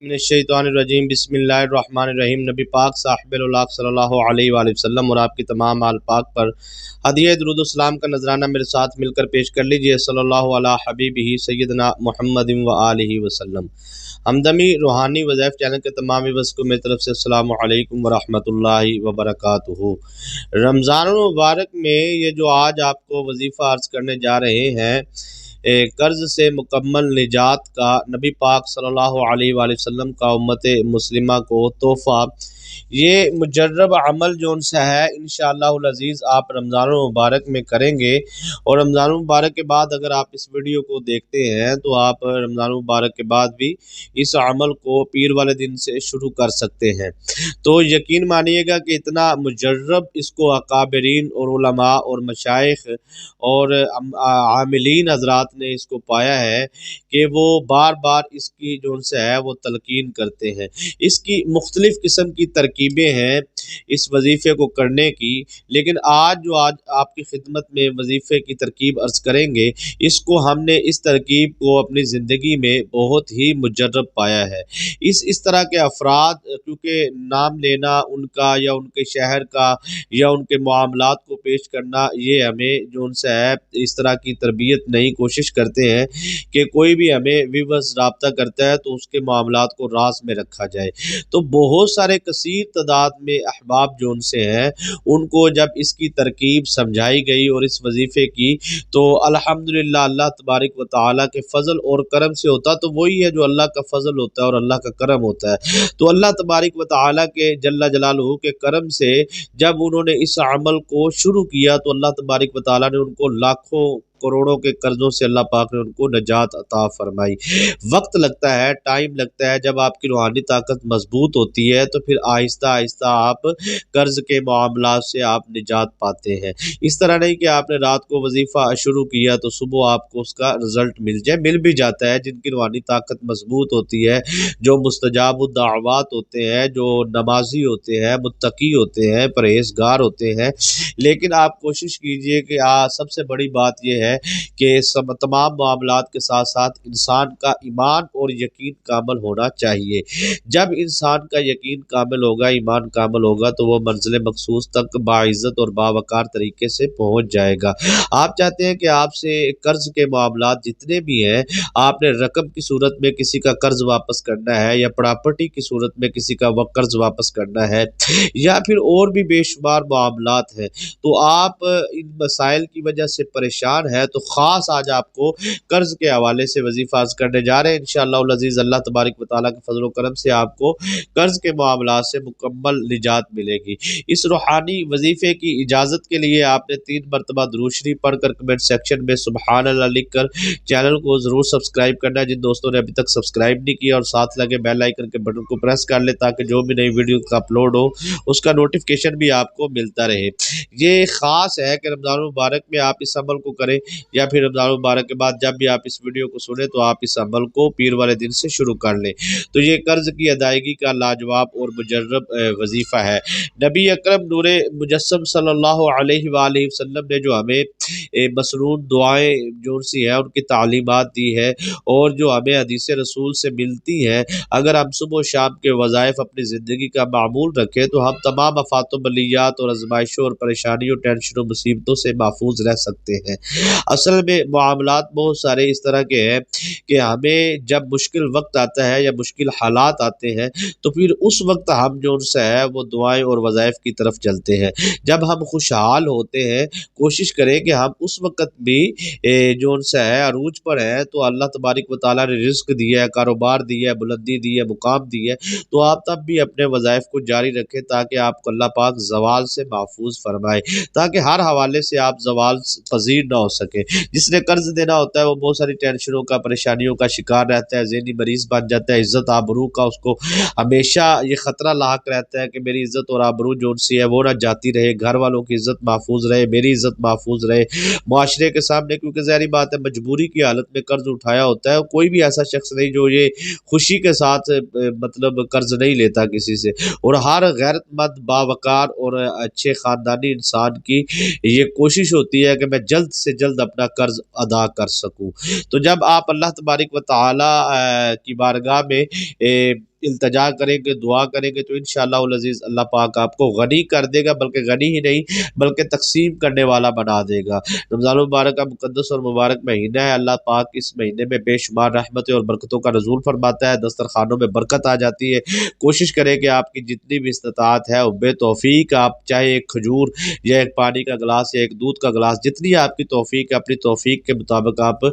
मिनश्शैतानिर्रजीम बिस्मिल्लाहिर्रहमानिर्रहीम। नबी पाक साहिबुल सल्लल्लाहु अलैहि वसल्लम और आपकी तमाम आल पाक पर हदिया दुरूद व सलाम का नजराना मेरे साथ मिलकर पेश कर लीजिए। सल्लल्लाहु अला हबीबिही सय्यदना मुहम्मदिन व आलिहि वसल्लम। हमदमी रूहानी वज़ाइफ चैनल के तमाम व्यूअर्स को मेरी तरफ से अस्सलामु अलैकुम व रहमतुल्लाहि व बरकातुहू। रमज़ान मुबारक में ये जो आज आपको वजीफ़ा अर्ज़ करने जा रहे हैं, कर्ज़ से मुकम्मल निजात का नबी पाक सल्लल्लाहु अलैहि वसल्लम का उम्मत मुस्लिमा को तोहफ़ा, ये मुजर्रब अमल जो उनसे है इंशाअल्लाहुल अज़ीज़ आप रमज़ान मुबारक में करेंगे। और रमज़ान मुबारक के बाद अगर आप इस वीडियो को देखते हैं तो आप रमज़ान मुबारक के बाद भी इस अमल को पीर वाले दिन से शुरू कर सकते हैं। तो यकीन मानिएगा कि इतना मुजर्रब इसको अकाबरीन और उलमा और मशाइख और आमिलीन हज़रात ने इसको पाया है कि वो बार बार इसकी जो उनसे है वो तलकीन करते हैं। इसकी मुख्तलिफ़ किस्म की तरकीबें हैं इस वजीफ़े को करने की, लेकिन आज आपकी खिदमत में वजीफ़े की तरकीब अर्ज़ करेंगे, इसको हमने इस तरकीब को अपनी ज़िंदगी में बहुत ही मुजर्रब पाया है। इस तरह के अफराद, क्योंकि नाम लेना उनका या उनके शहर का या उनके मामलात को पेश करना, ये हमें जो उनसे है इस तरह की तरबियत नहीं, कोशिश करते हैं कि कोई भी हमें विवश रब्ता करता है तो उसके मामलात को राज में रखा जाए। तो बहुत सारे कसीर तादाद में अहबाब जो उनसे हैं उनको जब इसकी तरकीब समझाई गई और इस वजीफ़े की, तो अल्हम्दुलिल्लाह अल्लाह तबारक व तआला के फ़ज़ल और करम से होता, तो वही है जो अल्लाह का फ़ज़ल होता है और अल्लाह का करम होता है। तो अल्लाह तबारक व तआला के जल्ला जलालहू के करम से जब उन्होंने इस अमल को शुरू किया तो अल्लाह तबारक व तआला ने उनको लाखों करोड़ों के कर्ज़ों से अल्लाह पाक ने उनको नजात अता फरमाई। वक्त लगता है, टाइम लगता है। जब आपकी रूहानी ताकत मजबूत होती है तो फिर आहिस्ता आहिस्ता आप कर्ज़ के मामला से आप निजात पाते हैं। इस तरह नहीं कि आपने रात को वजीफ़ा शुरू किया तो सुबह आपको उसका रिज़ल्ट मिल जाए, मिल भी जाता है। जिनकी रूहानी ताकत मजबूत होती है, जो मुस्तजाबुद दाअवात होते हैं, जो नमाजी होते हैं, मुत्तकी होते हैं, परहेज़गार होते हैं। लेकिन आप कोशिश कीजिए कि सबसे बड़ी बात यह है कि सब तमाम मामलात के साथ साथ इंसान का ईमान और यकीन कामिल होना चाहिए। जब इंसान का यकीन कामिल होगा, ईमान कामिल होगा, तो वो मंजिल मखसूस तक बाइज़्ज़त और बावकार तरीके से पहुँच जाएगा। आप चाहते हैं कि आपसे कर्ज़ के मामलात जितने भी हैं, आपने रकम की सूरत में किसी का कर्ज़ वापस करना है या प्रॉपर्टी की सूरत में किसी का कर्ज़ वापस करना है या फिर और भी बेशुमार मामलात हैं, तो आप इन मसाइल की वजह से परेशान है, तो ख़ास आज आपको कर्ज़ के हवाले से वजीफ़ा अर्ज़ करने जा रहे हैं। इंशाअल्लाहुल अज़ीज़ अल्लाह तबारक व तआला के फज़ल व करम से आपको कर्ज़ के मामलात से मुकम्मल निजात मिलेगी। इस रूहानी वजीफ़े की इजाज़त के लिए आपने 3 मरतबा दुरूद शरीफ पढ़कर कमेंट सेक्शन में सुबहान अल्लाह लिख कर चैनल को ज़रूर सब्सक्राइब करना है। जिन दोस्तों ने अभी तक सब्सक्राइब नहीं किया, और साथ लगे बेल आइकन के बटन को प्रेस कर ले ताकि जो भी नई वीडियो का अपलोड हो उसका नोटिफिकेशन भी आपको मिलता रहे। ये ख़ास है कि रमज़ान मुबारक में आप इस अमल को करें, या फिर रमज़ान मुबारक के बाद जब भी आप इस वीडियो को सुने तो आप इस अमल को पीर वाले दिन से शुरू कर लें। तो ये कर्ज़ की अदायगी का लाजवाब और मुजर्रब वजीफ़ा है। नबी अकरम नूरे मुजस्सम सल्लल्लाहु अलैहि वसल्लम ने जो हमें मसनून दुआएँ जो सी हैं उनकी तालीमात दी है और जो हमें हदीस रसूल से मिलती हैं, अगर हम सुबह शाम के वज़ाइफ अपनी ज़िंदगी का मामूल रखें तो हम तमाम आफ़ात व बलियात और आज़माइशों और परेशानियों, टेंशनों, मुसीबतों से महफूज रह सकते हैं। असल में मामलात बहुत सारे इस तरह के हैं कि हमें जब मुश्किल वक्त आता है या मुश्किल हालात आते हैं तो फिर उस वक्त हम जो उनसे है वो दुआएं और वज़ाइफ की तरफ चलते हैं। जब हम खुशहाल होते हैं कोशिश करें कि हम उस वक्त भी जो उनसे है अरूज पर है, तो अल्लाह तबारक व तआला ने रिज़्क़ दिया है, कारोबार दिया है, बुलंदी दी है, मुकाम दी है, तो आप तब भी अपने वज़ाइफ को जारी रखें ताकि आपको अल्लाह पाक ज़वाल से महफूज फरमाए, ताकि हर हवाले से आप ज़वाल पज़ीर ना हो सके। जिसने कर्ज़ देना होता है वो बहुत सारी टेंशनों का, परेशानियों का शिकार रहता है, ज़हनी मरीज़ बन जाता है, इज़्ज़त आबरू का उसको हमेशा ये ख़तरा लाक रहता है कि मेरी इज़्ज़त और आबरू जो सी है वो ना जाती रहे, घर वालों की इज़्ज़त महफूज रहे, मेरी इज़्ज़त महफूज रहे मुआशरे के सामने। क्योंकि ज़ाहिर बात है मजबूरी की हालत में कर्ज़ उठाया होता है, कोई भी ऐसा शख्स नहीं जो ये खुशी के साथ मतलब कर्ज़ नहीं लेता किसी से। और हर गैरतमंद, बावकार और अच्छे ख़ानदानी इंसान की ये कोशिश होती है कि मैं जल्द से जल्द अपना कर्ज़ अदा कर सकूँ। तो जब आप अल्लाह तबारक व तआला की बारगाह में التجا کریں گے، دعا کریں گے تو انشاءاللہ العزیز اللہ پاک آپ کو غنی کر دے گا، بلکہ غنی ہی نہیں بلکہ تقسیم کرنے والا بنا دے گا۔ رمضان المبارک کا مقدس اور مبارک مہینہ ہے، اللہ پاک اس مہینے میں بے شمار رحمتیں اور برکتوں کا نزول فرماتا ہے، دسترخوانوں میں برکت آ جاتی ہے۔ کوشش کریں کہ آپ کی جتنی بھی استطاعت ہے بے توفیق آپ چاہے ایک کھجور یا ایک پانی کا گلاس یا ایک دودھ کا گلاس، جتنی آپ کی توفیق ہے اپنی توفیق کے مطابق آپ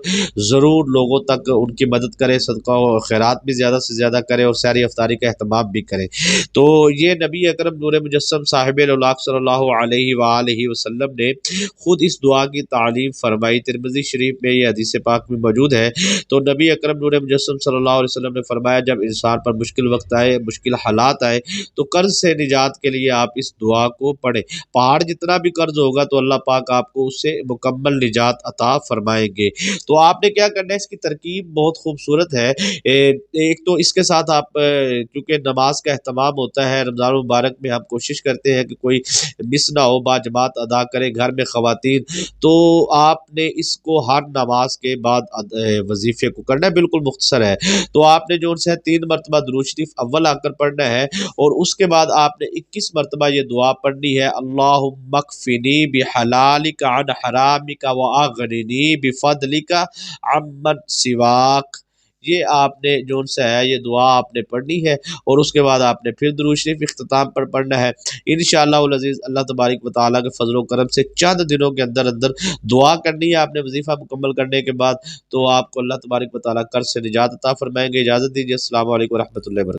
ضرور لوگوں تک ان کی مدد کریں، صدقہ و خیرات بھی زیادہ سے زیادہ کریں اور سحری افطاری کا اہتمام بھی کریں۔ تو یہ نبی اکرم نور مجسم صاحب الاولاق صلی اللہ علیہ وآلہ وسلم نے خود اس دعا کی تعلیم فرمائی۔ ترمذی شریف میں یہ حدیث پاک میں موجود ہے۔ تو نبی اکرم نور مجسم صلی اللہ علیہ وسلم نے فرمایا جب انسان پر مشکل وقت آئے، مشکل حالات آئے تو قرض سے نجات کے لیے آپ اس دعا کو پڑھیں۔ پہاڑ جتنا بھی قرض ہوگا تو اللہ پاک آپ کو اس سے مکمل نجات عطا فرمائیں گے۔ تو آپ نے کیا کرنا ہے، اس کی ترکیب بہت خوبصورت ہے۔ ایک تو اس کے ساتھ آپ کیونکہ نماز کا اہتمام ہوتا ہے رمضان مبارک میں، ہم کوشش کرتے ہیں کہ کوئی مس نہ ہو، با جماعت ادا کرے گھر میں خواتین، تو آپ نے اس کو ہر نماز کے بعد وظیفے کو کرنا ہے، بالکل مختصر ہے۔ تو آپ نے جو ان سے 3 مرتبہ درود شریف اول آ کر پڑھنا ہے اور اس کے بعد آپ نے 21 مرتبہ یہ دعا پڑھنی ہے، اللہم اکفنی بحلالک عن حرامک واغننی بفضلک عمن سواک۔ یہ آپ نے جو ان سے ہے یہ دعا آپ نے پڑھنی ہے اور اس کے بعد آپ نے پھر درود شریف اختتام پر پڑھنا ہے۔ انشاءاللہ العزیز اللہ تبارک و تعالیٰ کے فضل و کرم سے چند دنوں کے اندر اندر دعا کرنی ہے آپ نے وظیفہ مکمل کرنے کے بعد، تو آپ کو اللہ تبارک و تعالیٰ قرض سے نجات عطا فرمائیں گے۔ اجازت دیجیے، السلام علیکم ورحمۃ اللہ وبرکاتہ۔